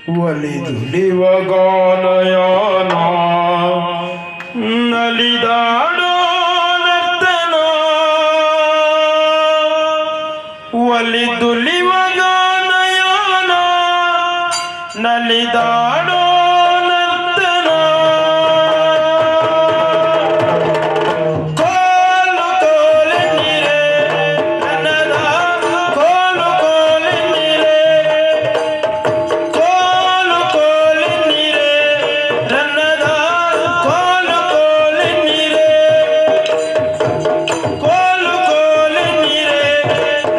ಒಲಿದುಲಿವ ಗಾನಯಾನ ನಲಿದಾಡೋ ನರ್ತನ ಒಲಿದುಲಿವ ಗಾನಯಾನ ನಲಿದಾಡೋ ನರ್ತನ ಕೋಲು ಕೋಲೆನ್ನಿರೆ ನನ್ನದ ಕೋಲು ಕೋಲೆನ್ನಿರೆ ಕೋಲು ಕೋಲೆನ್ನಿರೆ ನನ್ನದ ಕೋಲು ಕೋಲೆನ್ನಿರೆ ಕೋಲು ಕೋಲೆನ್ನಿರೆ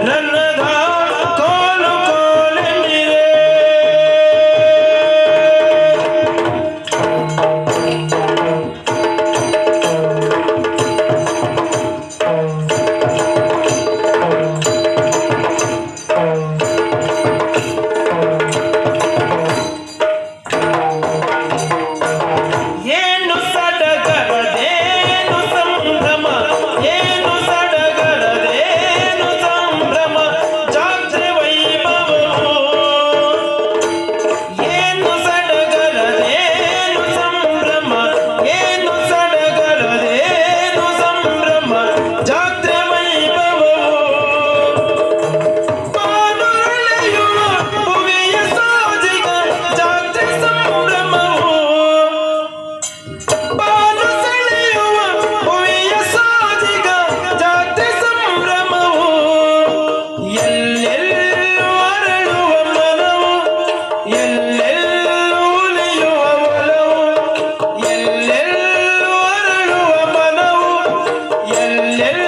ನನ್ನದ ಕೋಲು ಕೋಲೆನ್ನಿರೆ ಏನು ಸಡಗರದೇನು ಸಂಭ್ರಮ ಏನು ಸಡಗರದೇನು ಸಂಭ್ರಮ ಜಾತ್ರೆ ವೈಭವವು ಏನು ಸಡಗರದೇನು ಸಂಭ್ರಮ ಏನು ಸಡಗರದೇನು ಸಂಭ್ರಮ ಜಾತ್ರೆ ವೈಭವವು ಬಾನು ಎಳೆಯುವ ಭುವಿಯ ಸೋಜಿಗ ಜಾತ್ರೆ ಸಂಭ್ರಮವು ಬಾನು ಸೆಳೆಯುವ ಭುವಿಯ ಸೋಜಿಗ ಜಾತ್ರೆ ಸಂಭ್ರಮವು ಎಲ್ಲೆಲ್ಲೂ ಅರಳುವ ಮನವು ಎಲ್ಲೆಲ್ಲೂ ಉಲಿಯುವ ಒಲವು ಎಲ್ಲೆಲ್ಲೂ ಅರಳುವ ಮನವು ಎಲ್ಲೆಲ್ಲೂ